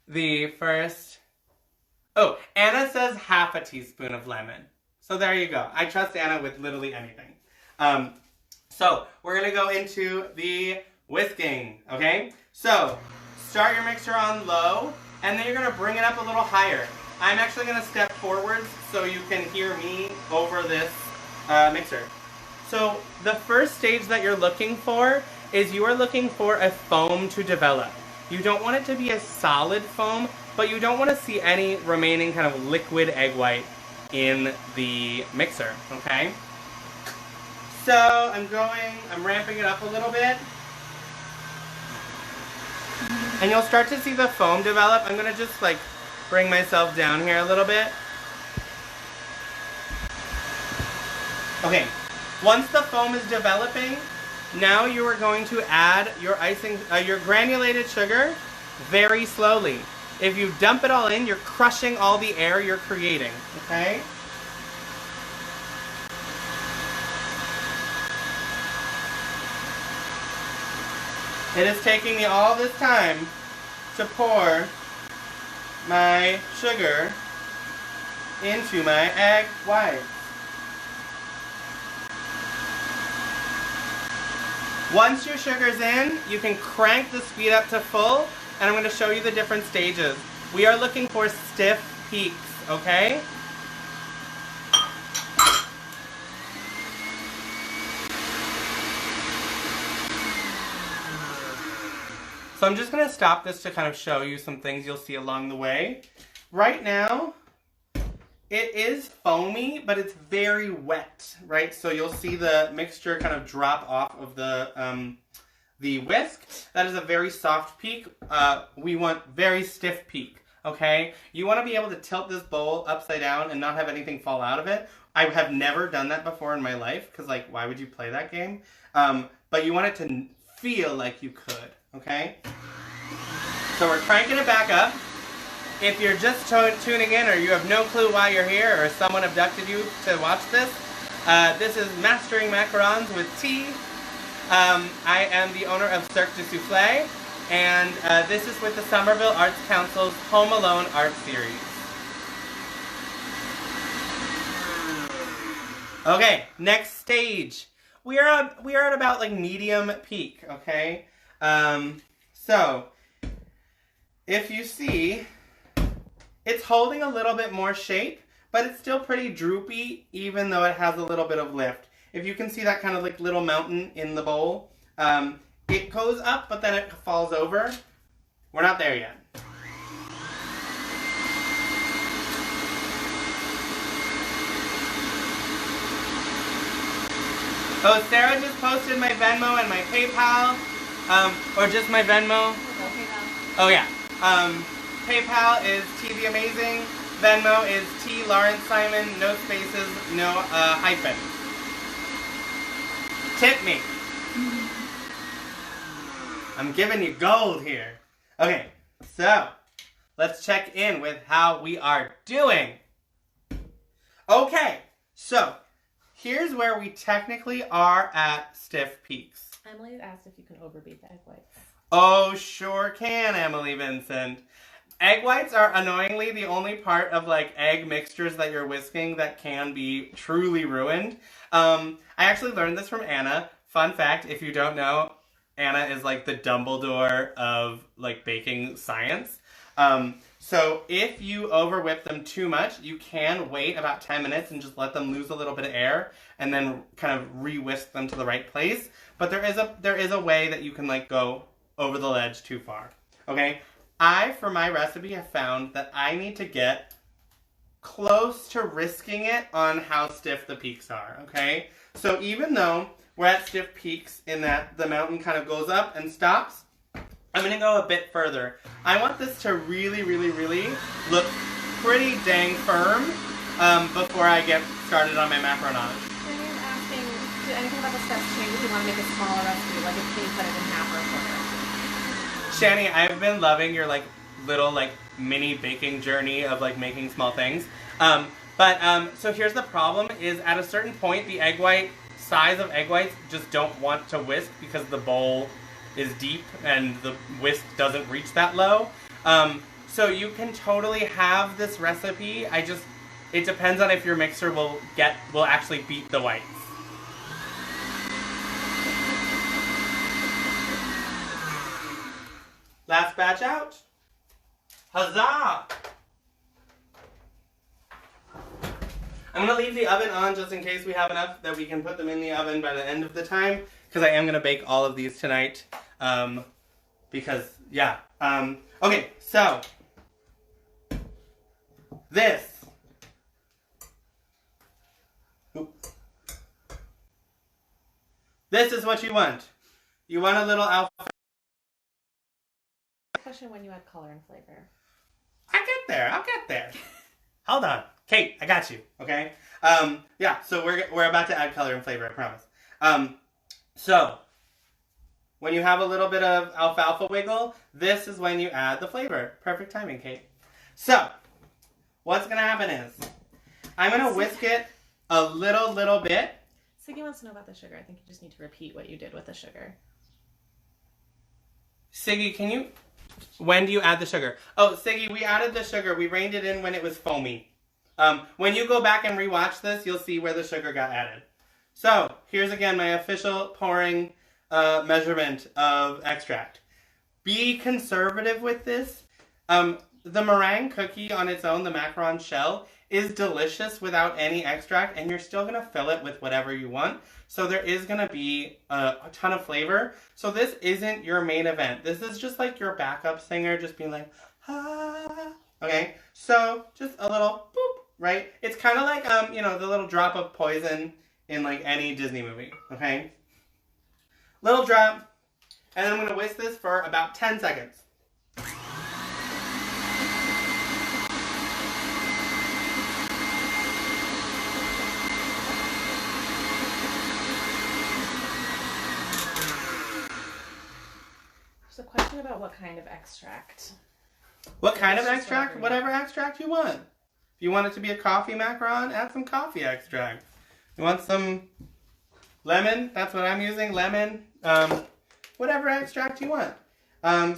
the first... Oh, Anna says half a teaspoon of lemon. So there you go. I trust Anna with literally anything. So we're going to go into the whisking, okay? So start your mixture on low, and then you're going to bring it up a little higher. I'm actually going to step forwards so you can hear me over this mixer. So the first stage that you're looking for is you are looking for a foam to develop. You don't want it to be a solid foam, but you don't want to see any remaining kind of liquid egg white in the mixer, okay? So I'm ramping it up a little bit. And you'll start to see the foam develop. I'm going to just like bring myself down here a little bit. Okay, once the foam is developing, now you are going to add your your granulated sugar very slowly. If you dump it all in, you're crushing all the air you're creating, okay? It is taking me all this time to pour my sugar into my egg whites. Once your sugar's in, you can crank the speed up to full, and I'm going to show you the different stages. We are looking for stiff peaks, okay? So I'm just going to stop this to kind of show you some things you'll see along the way. Right now, it is foamy, but it's very wet, right? So you'll see the mixture kind of drop off of the whisk. That is a very soft peak. We want very stiff peak, okay? You want to be able to tilt this bowl upside down and not have anything fall out of it. I have never done that before in my life, because like, why would you play that game? But you want it to feel like you could, okay? So we're cranking it back up. if you're just tuning in or you have no clue why you're here or someone abducted you to watch this, this is Mastering Macarons with Tea. I am the owner of Cirque du Souffle, and this is with the Somerville Arts Council's Home Alone Art Series. Okay, next stage. We are at about like medium peak, okay? So, if you see, it's holding a little bit more shape, but it's still pretty droopy, even though it has a little bit of lift. If you can see that kind of like little mountain in the bowl, it goes up, but then it falls over. We're not there yet. Oh, Sarah just posted my Venmo and my PayPal, or just my Venmo. Oh yeah. PayPal is TV Amazing. Venmo is T Lawrence Simon. No spaces, no hyphen. Tip me. I'm giving you gold here. Okay, so let's check in with how we are doing. Okay, so here's where we technically are at stiff peaks. Emily asked if you can overbeat the egg whites. Oh, sure can, Emily Vincent. Egg whites are annoyingly the only part of like egg mixtures that you're whisking that can be truly ruined. I actually learned this from Anna. Fun fact, if you don't know, Anna is like the Dumbledore of like baking science. So if you over whip them too much, you can wait about 10 minutes and just let them lose a little bit of air and then kind of re-whisk them to the right place. But there is a way that you can like go over the ledge too far. Okay? For my recipe, have found that I need to get close to risking it on how stiff the peaks are, okay? So even though we're at stiff peaks in that the mountain kind of goes up and stops, I'm going to go a bit further. I want this to really, really, really look pretty dang firm before I get started on my macaronage. Shani's asking, did anything about the steps change if you want to make a smaller recipe? Like if you cut it in half or a quarter? Shani, I've been loving your like little like mini baking journey of like making small things. So here's the problem is at a certain point the egg white size of egg whites just don't want to whisk because the bowl is deep and the whisk doesn't reach that low. So you can totally have this recipe. It depends on if your mixer will actually beat the whites. Last batch out. Huzzah! I'm going to leave the oven on just in case we have enough that we can put them in the oven by the end of the time, because I am going to bake all of these tonight. Okay, so this. This is what you want. You want a little alfalfa. Question when you add color and flavor. I'll get there. Hold on. Kate, I got you, okay? So we're about to add color and flavor, I promise. So, when you have a little bit of alfalfa wiggle, this is when you add the flavor. Perfect timing, Kate. So, what's going to happen is, I'm going to whisk it a little bit. Siggy wants to know about the sugar. I think you just need to repeat what you did with the sugar. Siggy, when do you add the sugar? Oh, Siggy, we added the sugar. We reined it in when it was foamy. When you go back and rewatch this, you'll see where the sugar got added. So, here's again my official pouring measurement of extract. Be conservative with this. The meringue cookie on its own, the macaron shell, is delicious without any extract, and you're still going to fill it with whatever you want. So there is going to be a ton of flavor. So this isn't your main event. This is just like your backup singer just being like, ah. Okay, so just a little boop, right? It's kind of like, the little drop of poison in like any Disney movie, okay? Little drop, and then I'm going to whisk this for about 10 seconds. There's a question about what kind of extract. What kind of It's just extract? Whatever extract you want. If you want it to be a coffee macaron, add some coffee extract. You want some lemon? That's what I'm using, lemon. Whatever extract you want.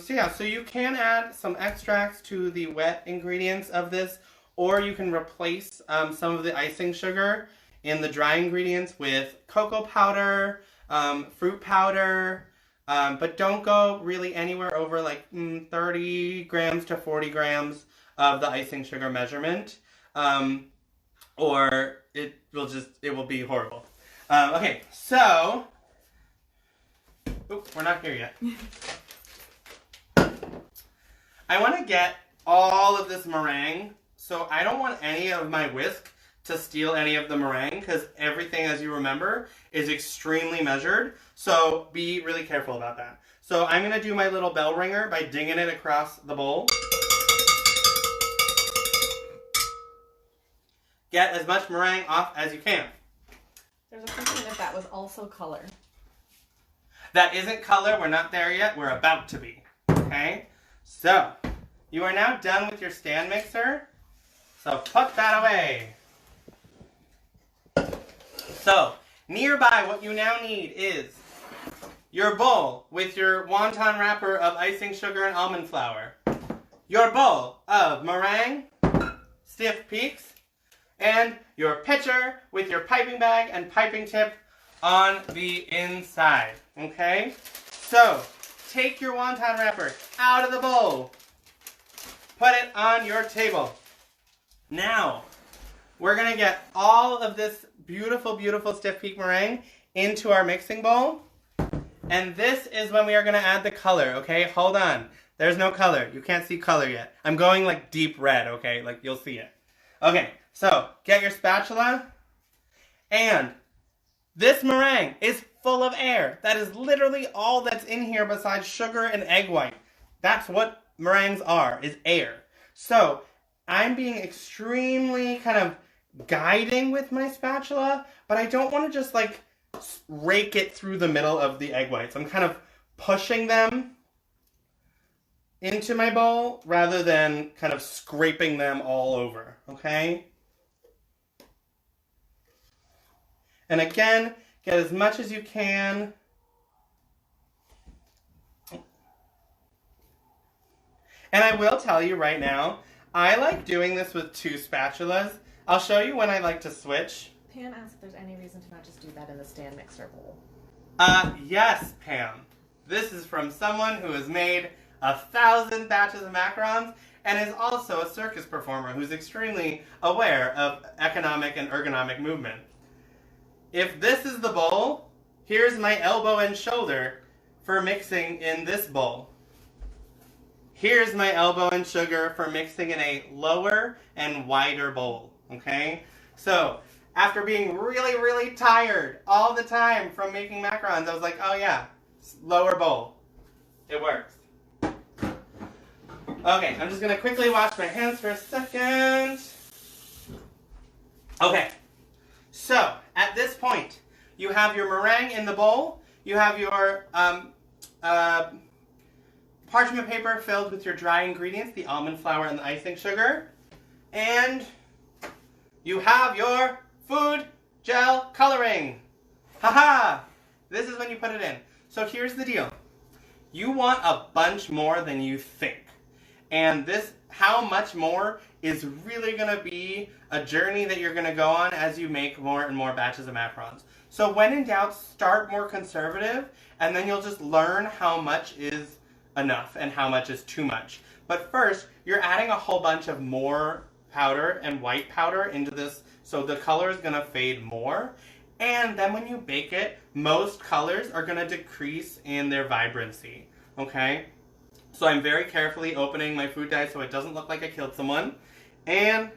So you can add some extracts to the wet ingredients of this, or you can replace some of the icing sugar in the dry ingredients with cocoa powder, fruit powder, but don't go really anywhere over like 30 grams to 40 grams of the icing sugar measurement, or it will be horrible. Okay, so, we're not here yet. I want to get all of this meringue, so I don't want any of my whisk to steal any of the meringue, because everything, as you remember, is extremely measured, so be really careful about that. So I'm going to do my little bell ringer by dinging it across the bowl. Get as much meringue off as you can. There's a question if that was also color. That isn't color. We're not there yet. We're about to be. Okay? So, you are now done with your stand mixer. So, put that away. So, nearby, what you now need is your bowl with your wonton wrapper of icing sugar and almond flour, your bowl of meringue, stiff peaks, and your pitcher with your piping bag and piping tip on the inside. Okay? So, take your wonton wrapper out of the bowl. Put it on your table. Now, we're going to get all of this beautiful, beautiful stiff peak meringue into our mixing bowl. And this is when we are going to add the color, okay? Hold on. There's no color. You can't see color yet. I'm going like deep red, okay? Like you'll see it. Okay, so get your spatula. And this meringue is full of air. That is literally all that's in here besides sugar and egg white. That's what meringues are, is air. So I'm being extremely kind of guiding with my spatula, but I don't want to just like rake it through the middle of the egg whites. I'm kind of pushing them into my bowl rather than kind of scraping them all over, okay? And again, get as much as you can. And I will tell you right now, I like doing this with 2 spatulas. I'll show you when I like to switch. Pam asked if there's any reason to not just do that in the stand mixer bowl. Yes, Pam. This is from someone who has made 1,000 batches of macarons and is also a circus performer who's extremely aware of economic and ergonomic movement. If this is the bowl, here's my elbow and shoulder for mixing in this bowl. Here's my elbow and sugar for mixing in a lower and wider bowl, okay? So, after being really, really tired all the time from making macarons, I was like, oh yeah, lower bowl. It works. Okay, I'm just going to quickly wash my hands for a second. Okay, so at this point, you have your meringue in the bowl. You have your parchment paper filled with your dry ingredients, the almond flour and the icing sugar. And you have your food gel coloring. Haha! This is when you put it in. So here's the deal. You want a bunch more than you think. And this, how much more, is really going to be a journey that you're going to go on as you make more and more batches of macarons. So when in doubt, start more conservative, and then you'll just learn how much is enough and how much is too much. But first, you're adding a whole bunch of more powder and white powder into this, so the color is going to fade more. And then when you bake it, most colors are going to decrease in their vibrancy, okay? So I'm very carefully opening my food dye so it doesn't look like I killed someone. And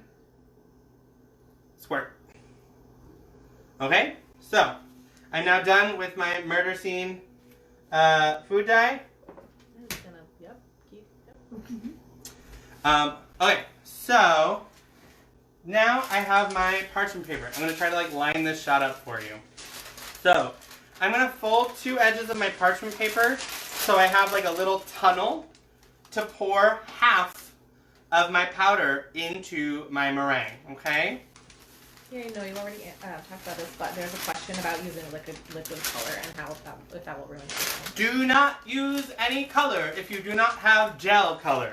squirt. Okay, so I'm now done with my murder scene food dye. Okay, so now I have my parchment paper. I'm going to try to like line this shot up for you. So I'm going to fold 2 edges of my parchment paper so I have like a little tunnel to pour half of my powder into my meringue, okay? Yeah, no, you already talked about this, but there's a question about using liquid color and how if that will ruin something. Do not use any color if you do not have gel color.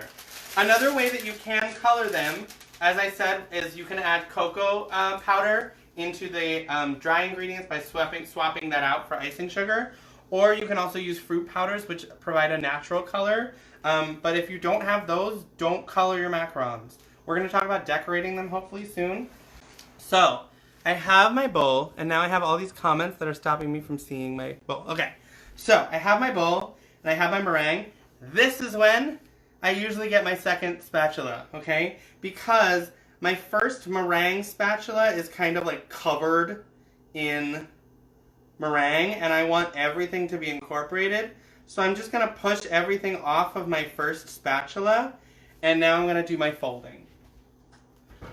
Another way that you can color them, as I said, is you can add cocoa powder into the dry ingredients by swapping that out for icing sugar. Or you can also use fruit powders, which provide a natural color. But if you don't have those, don't color your macarons. We're going to talk about decorating them hopefully soon. So, I have my bowl, and now I have all these comments that are stopping me from seeing my bowl. Okay, so I have my bowl, and I have my meringue. This is when I usually get my second spatula, okay? Because my first meringue spatula is kind of like covered in meringue, and I want everything to be incorporated. So I'm just going to push everything off of my first spatula, and now I'm going to do my folding.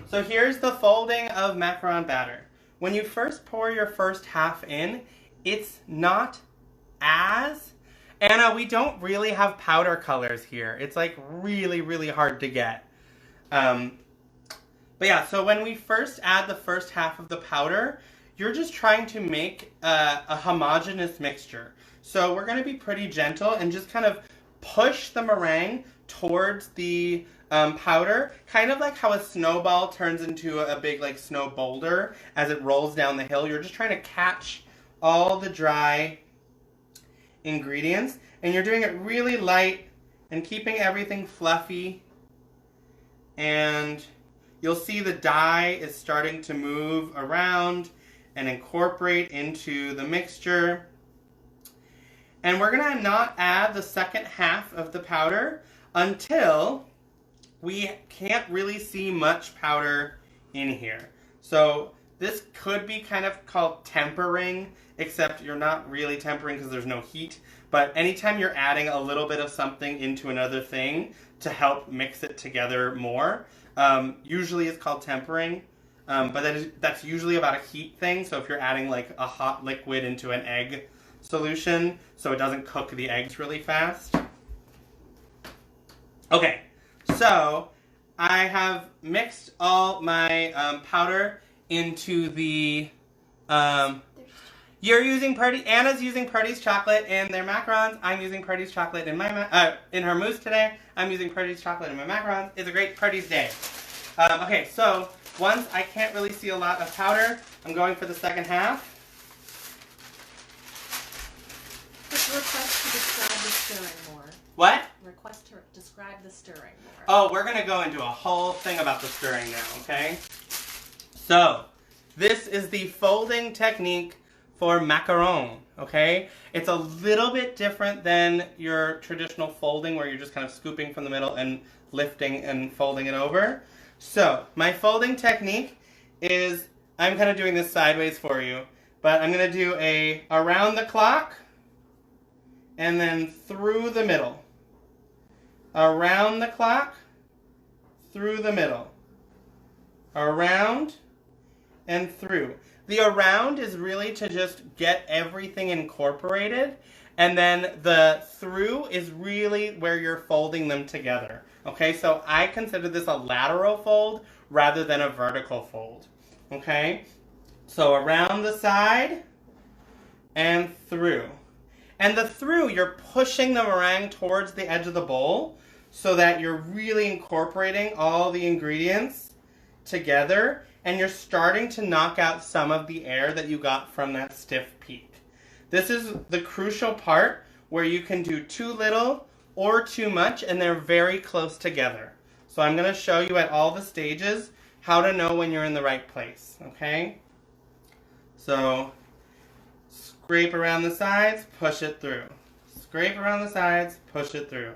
So here's the folding of macaron batter. When you first pour your first half in, it's not as... Anna, we don't really have powder colors here. It's like really, really hard to get. But yeah, so when we first add the first half of the powder, you're just trying to make a homogeneous mixture. So we're going to be pretty gentle and just kind of push the meringue towards the powder, kind of like how a snowball turns into a big like snow boulder as it rolls down the hill. You're just trying to catch all the dry ingredients, and you're doing it really light and keeping everything fluffy, and you'll see the dye is starting to move around and incorporate into the mixture. And we're going to not add the second half of the powder until we can't really see much powder in here. So this could be kind of called tempering, except you're not really tempering because there's no heat. But anytime you're adding a little bit of something into another thing to help mix it together more, usually it's called tempering. But that's usually about a heat thing. So if you're adding like a hot liquid into an egg solution, so it doesn't cook the eggs really fast. Okay, so I have mixed all my powder into the... You're using Anna's using Purdy's chocolate in their macarons. I'm using Purdy's chocolate in my in her mousse today. I'm using Purdy's chocolate in my macarons. It's a great Purdy's day. Okay, so once I can't really see a lot of powder, I'm going for the second half. Request to describe the stirring more. What? Request to describe the stirring more. Oh, we're going to go into a whole thing about the stirring now, okay? So, this is the folding technique for macaron, okay? It's a little bit different than your traditional folding where you're just kind of scooping from the middle and lifting and folding it over. So, my folding technique is, I'm kind of doing this sideways for you, but I'm going to do a around the clock and then through the middle. Around the clock, through the middle. Around and through. The around is really to just get everything incorporated, and then the through is really where you're folding them together. Okay, so I consider this a lateral fold rather than a vertical fold. Okay, so around the side and through. And the through, you're pushing the meringue towards the edge of the bowl so that you're really incorporating all the ingredients together, and you're starting to knock out some of the air that you got from that stiff peak. This is the crucial part where you can do too little or too much, and they're very close together. So I'm going to show you at all the stages how to know when you're in the right place, okay? So scrape around the sides, push it through. Scrape around the sides, push it through.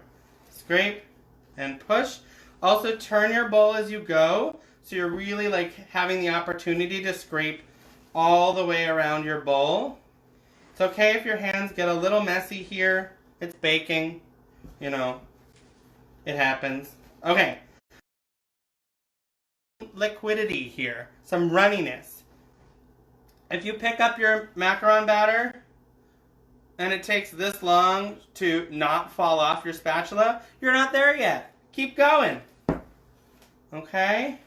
Scrape and push. Also turn your bowl as you go, so you're really like having the opportunity to scrape all the way around your bowl. It's okay if your hands get a little messy here. It's baking, you know, it happens. Okay. Liquidity here, some runniness. If you pick up your macaron batter and it takes this long to not fall off your spatula, you're not there yet. Keep going. Okay?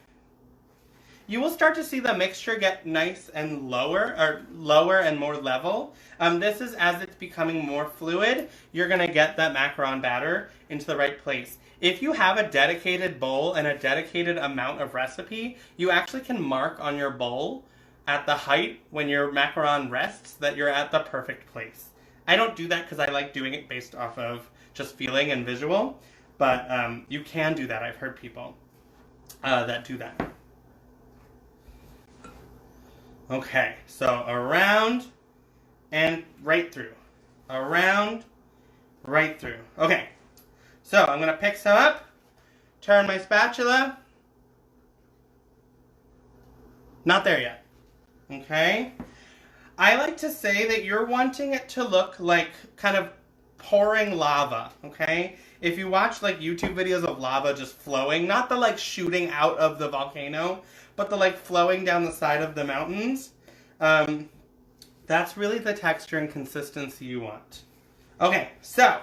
You will start to see the mixture get nice and lower and more level. This is as it's becoming more fluid, you're going to get that macaron batter into the right place. If you have a dedicated bowl and a dedicated amount of recipe, you actually can mark on your bowl at the height when your macaron rests that you're at the perfect place. I don't do that because I like doing it based off of just feeling and visual, but you can do that. I've heard people that do that. Okay, so around and right through. Around, right through. Okay, so I'm going to pick some up, turn my spatula. Not there yet. Okay. I like to say that you're wanting it to look like kind of pouring lava, okay? If you watch like YouTube videos of lava just flowing, not the like shooting out of the volcano, but the like flowing down the side of the mountains, that's really the texture and consistency you want. Okay, so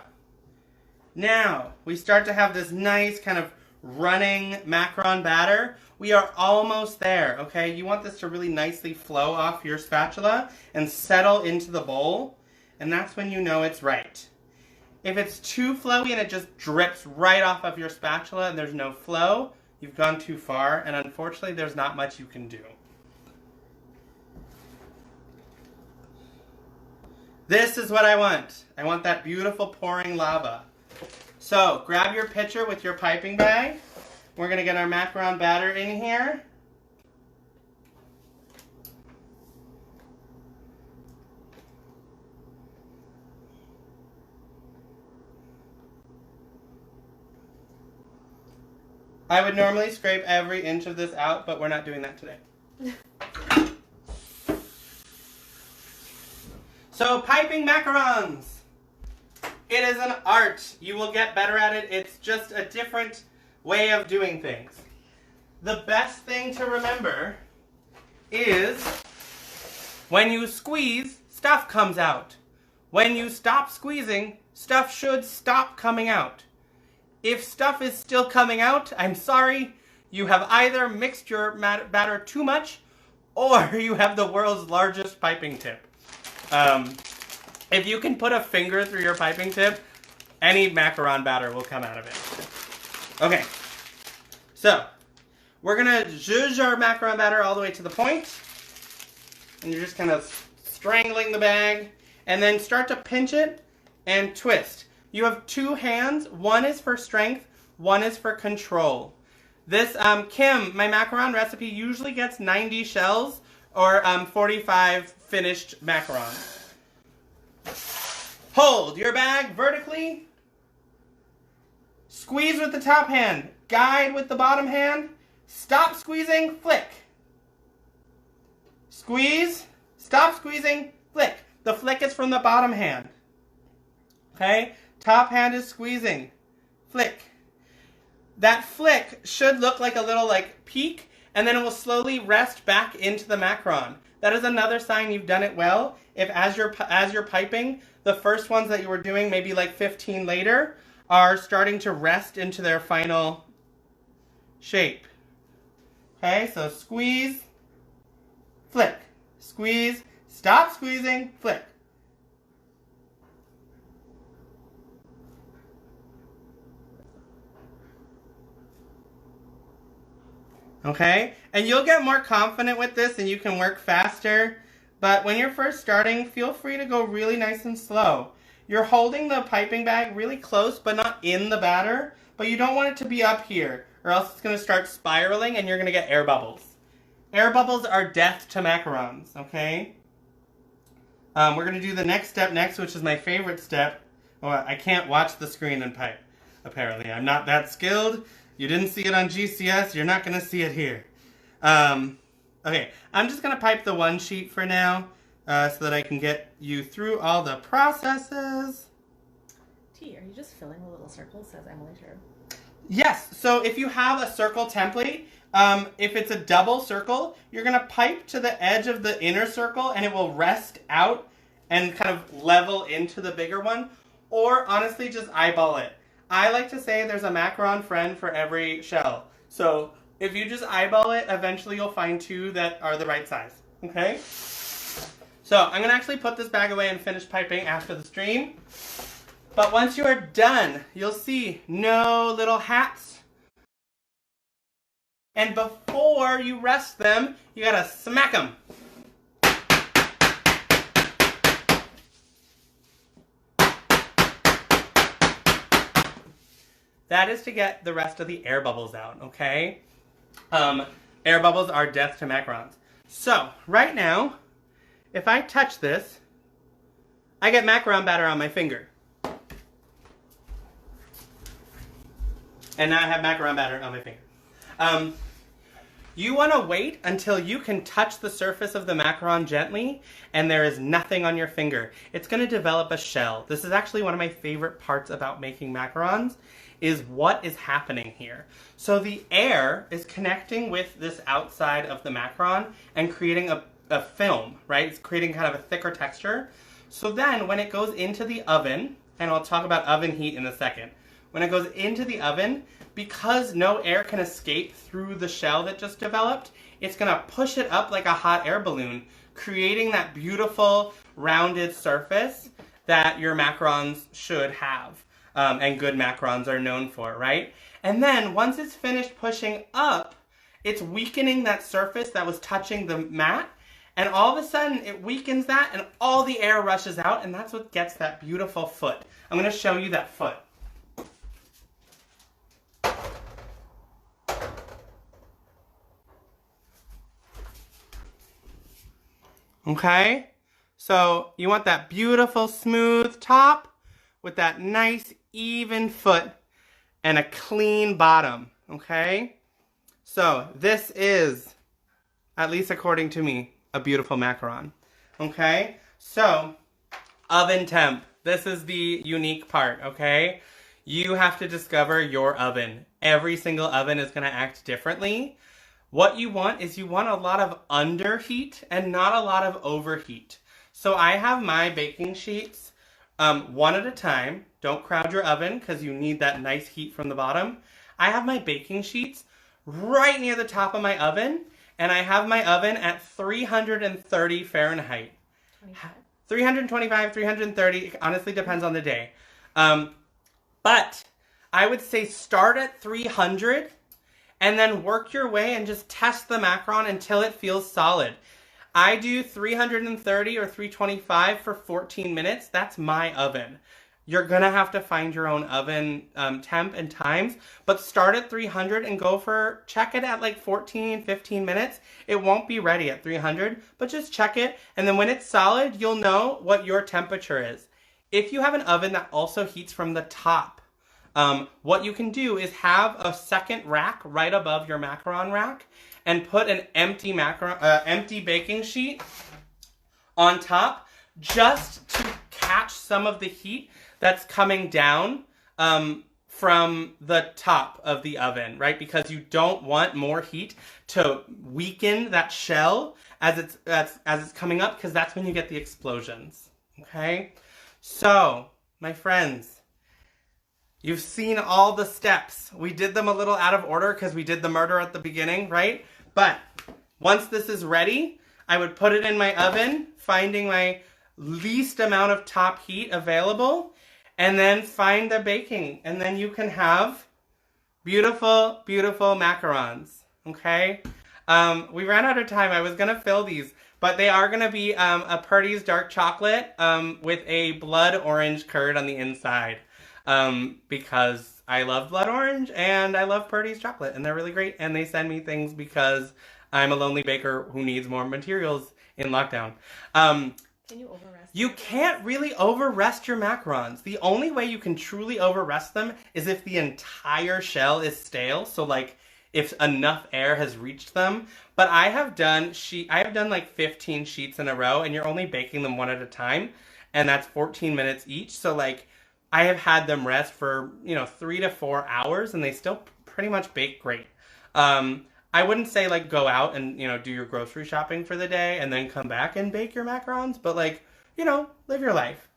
now we start to have this nice kind of running macaron batter. We are almost there, okay? You want this to really nicely flow off your spatula and settle into the bowl, and that's when you know it's right. If it's too flowy and it just drips right off of your spatula and there's no flow, you've gone too far, and unfortunately there's not much you can do. This is what I want. I want that beautiful pouring lava. So, grab your pitcher with your piping bag. We're going to get our macaron batter in here. I would normally scrape every inch of this out, but we're not doing that today. So, piping macarons. It is an art. You will get better at it. It's just a different way of doing things. The best thing to remember is when you squeeze, stuff comes out. When you stop squeezing, stuff should stop coming out. If stuff is still coming out, I'm sorry, you have either mixed your batter too much or you have the world's largest piping tip. If you can put a finger through your piping tip, any macaron batter will come out of it. Okay, so we're gonna zhuzh our macaron batter all the way to the point, and you're just kind of strangling the bag, and then start to pinch it and twist. You have two hands. One is for strength, one is for control. This, Kim, my macaron recipe usually gets 90 shells or 45 finished macarons. Hold your bag vertically. Squeeze with the top hand. Guide with the bottom hand. Stop squeezing, flick. Squeeze, stop squeezing, flick. The flick is from the bottom hand. Okay? Top hand is squeezing. Flick. That flick should look like a little like peak, and then it will slowly rest back into the macaron. That is another sign you've done it well. If as you're piping, the first ones that you were doing, maybe like 15 later, are starting to rest into their final shape. Okay, so squeeze, flick. Squeeze, stop squeezing, flick. Okay, and you'll get more confident with this and you can work faster. But when you're first starting, feel free to go really nice and slow. You're holding the piping bag really close, but not in the batter. But you don't want it to be up here, or else it's going to start spiraling and you're going to get air bubbles. Air bubbles are death to macarons, okay? We're going to do the next step next, which is my favorite step. Oh, I can't watch the screen and pipe, apparently. I'm not that skilled. You didn't see it on GCS, you're not going to see it here. Okay, I'm just going to pipe the one sheet for now, so that I can get you through all the processes. T, are you just filling the little circles, says Emily Sherb? Yes, so if you have a circle template, if it's a double circle, you're going to pipe to the edge of the inner circle and it will rest out and kind of level into the bigger one. Or honestly, just eyeball it. I like to say there's a macaron friend for every shell. So If you just eyeball it, eventually you'll find two that are the right size, okay? So I'm gonna actually put this bag away and finish piping after the stream. But once you are done, you'll see no little hats. And before you rest them, you gotta smack them. That is to get the rest of the air bubbles out, okay? Air bubbles are death to macarons. So, right now, if I touch this, I get macaron batter on my finger. And now I have macaron batter on my finger. You want to wait until you can touch the surface of the macaron gently and there is nothing on your finger. It's going to develop a shell. This is actually one of my favorite parts about making macarons, is what is happening here. So the air is connecting with this outside of the macaron and creating a film, right? It's creating kind of a thicker texture. So then when it goes into the oven, and I'll talk about oven heat in a second, when it goes into the oven, because no air can escape through the shell that just developed, it's gonna push it up like a hot air balloon, creating that beautiful rounded surface that your macarons should have. And good macarons are known for, right? And then once it's finished pushing up, it's weakening that surface that was touching the mat, and all of a sudden it weakens that and all the air rushes out, and that's what gets that beautiful foot. I'm going to show you that foot. Okay? So you want that beautiful smooth top with that nice even foot and a clean bottom, okay? So this is, at least according to me, a beautiful macaron, okay? So, oven temp. This is the unique part, okay? You have to discover your oven. Every single oven is gonna act differently. What you want is you want a lot of underheat and not a lot of overheat. So I have my baking sheets one at a time. Don't crowd your oven because you need that nice heat from the bottom. I have my baking sheets right near the top of my oven, and I have my oven at 330 Fahrenheit. 325, 330, it honestly depends on the day. But I would say start at 300 and then work your way and just test the macaron until it feels solid. I do 330 or 325 for 14 minutes. That's my oven. You're gonna have to find your own oven temp and times, but start at 300 and check it at like 14, 15 minutes. It won't be ready at 300, but just check it. And then when it's solid, you'll know what your temperature is. If you have an oven that also heats from the top, what you can do is have a second rack right above your macaron rack and put an empty baking sheet on top just to catch some of the heat that's coming down from the top of the oven, right? Because you don't want more heat to weaken that shell as it's coming up, because that's when you get the explosions, okay? So, my friends, you've seen all the steps. We did them a little out of order because we did the murder at the beginning, right? But once this is ready, I would put it in my oven, finding my least amount of top heat available, and then find the baking. And then you can have beautiful, beautiful macarons, okay? We ran out of time. I was going to fill these, but they are going to be a Purdy's dark chocolate with a blood orange curd on the inside. Because I love blood orange and I love Purdy's chocolate, and they're really great, and they send me things because I'm a lonely baker who needs more materials in lockdown. Can you overrest? You can't really overrest your macarons. The only way you can truly overrest them is if the entire shell is stale, so like if enough air has reached them. But I have done like 15 sheets in a row, and you're only baking them one at a time, and that's 14 minutes each, so like I have had them rest for, 3 to 4 hours, and they still pretty much bake great. I wouldn't say, like, go out and, do your grocery shopping for the day and then come back and bake your macarons, but, like, live your life.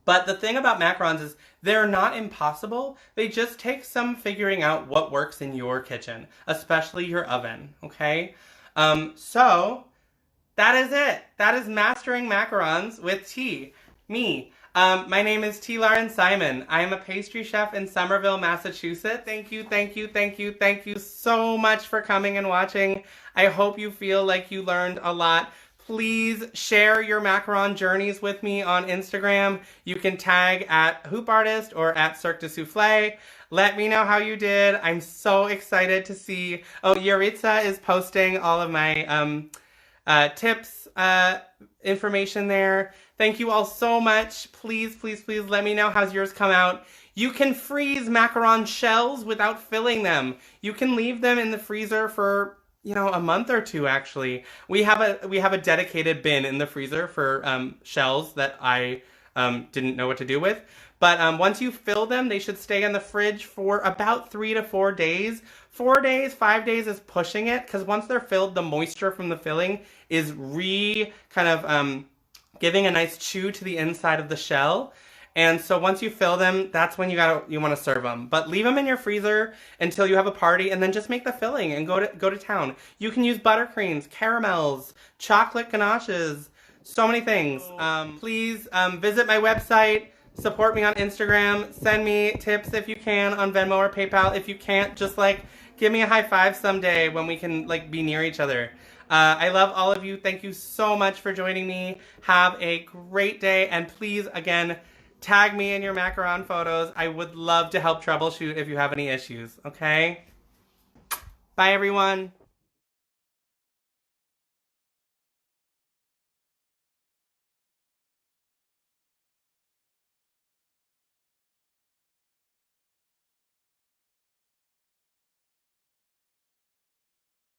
But the thing about macarons is they're not impossible. They just take some figuring out what works in your kitchen, especially your oven, okay? So that is it. That is Mastering Macarons with T. Me. My name is T. Lauren Simon. I am a pastry chef in Somerville, Massachusetts. Thank you so much for coming and watching. I hope you feel like you learned a lot. Please share your macaron journeys with me on Instagram. You can tag at Hoop Artist or at Cirque du Souffle. Let me know how you did. I'm so excited to see. Oh, Yaritza is posting all of my tips, information there. Thank you all so much. Please let me know how's yours come out. You can freeze macaron shells without filling them. You can leave them in the freezer for, you know, a month or two, actually. We have a dedicated bin in the freezer for shells that I didn't know what to do with. But once you fill them, they should stay in the fridge for about 3 to 4 days. 4 days, 5 days is pushing it, because once they're filled, the moisture from the filling is giving a nice chew to the inside of the shell. And so once you fill them, that's when you want to serve them. But leave them in your freezer until you have a party, and then just make the filling and go to town. You can use buttercreams, caramels, chocolate ganaches, so many things. Please visit my website, support me on Instagram, send me tips if you can on Venmo or PayPal. If you can't, just give me a high five someday when we can be near each other. I love all of you. Thank you so much for joining me. Have a great day, and please, again, tag me in your macaron photos. I would love to help troubleshoot if you have any issues, okay? Bye, everyone.